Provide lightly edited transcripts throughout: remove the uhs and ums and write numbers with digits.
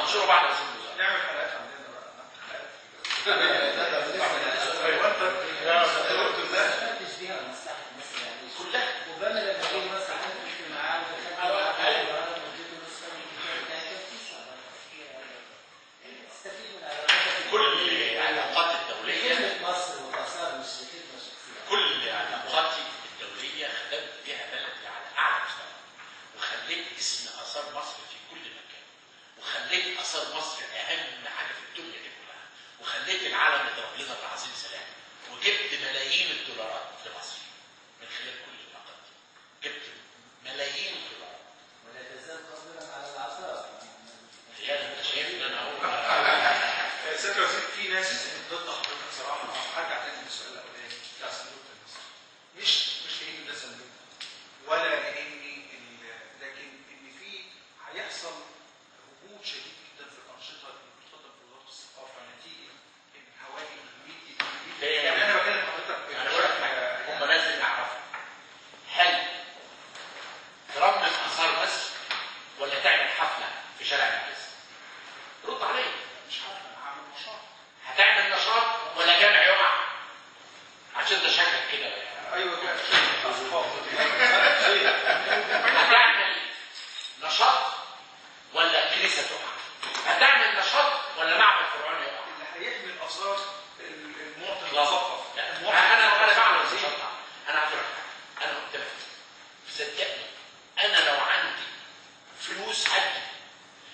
هنشوفه بعد رئيس الوزراء. نعمل حلقات عندنا بقى. كلها وبما لما جه مثلا عندي معاه كل العلاقات الدوليه، كلمة مصر وآثار مش كلمة شخصية. كل علاقاتي الدوليه خدمت بها بلدي على اعلى مستوى، وخليت اسم اثار مصر في كل مكان، وخليت اثار مصر اهم حاجه في الدنيا دي كلها، وخليت العالم يضرب لنا تعظيم سلام، وجبت ملايين الدولارات لمصر من خلال كل العلاقات دي. جبت ملايين الدولارات. ولا تزال قادرا على العطاء. انت شايف ان انا اهو. سيادة الوزير، في ناس ضد حضرتك صراحه. هرجع تاني للسؤال الاولاني بتاع صندوق النصر. مش لان ده صندوق ولا لان لكن ان في هيحصل هبوط شديد جدا في الانشطه اللي بتقدم في وزاره الثقافه نتيجه ان حوالي 100 يعني انا بكلم حضرتك انا بقول لك هم لازم يعرفوا هل ترمم اثار مصر ولا تعمل حفله في شارع الناس؟ رد عليا. مش حفله، انا هعمل نشاط. هتعمل نشاط ولا جامع يقع؟ عشان ده شكلك كده. ايوه كده. هتعمل نشاط ولا كنيسه تقع؟ هتعمل نشاط ولا معبد فرعوني يقع؟ اللي هيحمي الاثار المواطن لا. المثقف. انا بعمل نشاط. انا عايز اقول لك حاجه، انا قلت لك صدقني انا لو عندي فلوس هدي،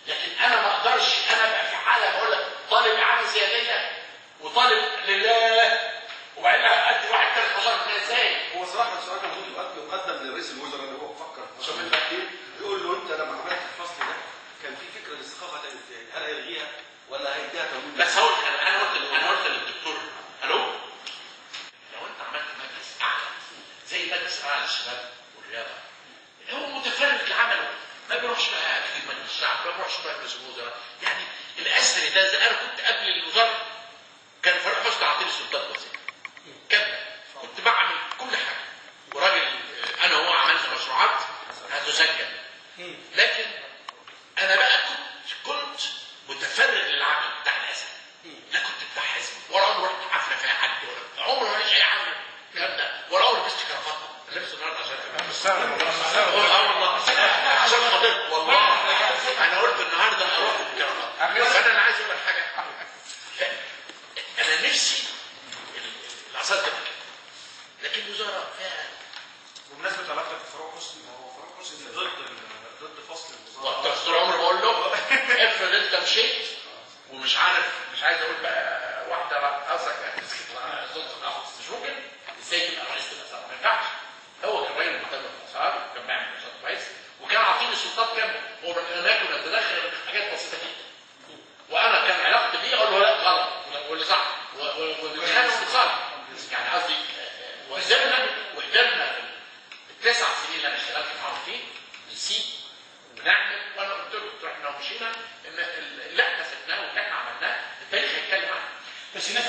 لكن انا ما اقدرش انا ابقى في حاله بقول لك طالب اعانه سياديه وطالب لله وبعدين ادي واحد 13 ازاي؟ هو صراحه السؤال ده المفروض يقدم لرئيس الوزراء اللي هو بفكر شوف التحكيم، يقول له انت لما عملت الفصل ده كان في فكره للثقافه هتعمل ازاي؟ هل هيلغيها ولا هيديها تمويل؟ بس هقول لك انا قلت للدكتور الو، لو انت عملت مجلس اعلى زي مجلس اعلى للشباب والرياضه هو متفرغ لعمله، ما بيروحش بقى في مجلس الشعب، ما بيروحش مجلس الوزراء، يعني الاسري ده زي انا كنت قبل الوزاره كان فريق حسني عطيني سلطات وزير كامله، كنت بعمل كل حاجه وراجل انا وهو عملنا مشروعات هتسجل، لكن انا بقى كنت متفرغ للعمل بتاع الاسد، لا كنت بتاع حزب ولا عمري رحت حفله فيها حد ولا عمري ما اي حاجه الكلام ده، ولا عمري لبست كرافته، لبست النهارده عشان والله عشان خاطرك والله انا قلت النهارده اروح بالكرافته، فانا عايز اقول لك حاجه، انا نفسي الاعصاب تبقى كده، لكن الوزاره فيها. بمناسبه علاقتك بفاروق حسني، هو فاروق حسني ضد فصل الوزاره. طول عمري بقول له افرض انت مشيت ومش عارف، مش عايز اقول بقى واحده رقصك مش ممكن ازاي تبقى رئيس الاثار؟ ما ينفعش. هو كان راجل مهتم بالاثار، كان بيعمل نشاط كويس، وكان عاطيني سلطات كامله، هو انا كنا نتدخل في حاجات بسيطه جدا، وانا كان علاقتي بيه اقول له لا غلط واللي صح ونتخانق ونتصالح، يعني قصدي وقدرنا في ال9 سنين اللي انا اشتغلت معاهم فيه نسيب ونعمل، وانا قلت له احنا مشينا ان اللي احنا سبناه واللي احنا عملناه التاريخ هيتكلم عنه. بس الناس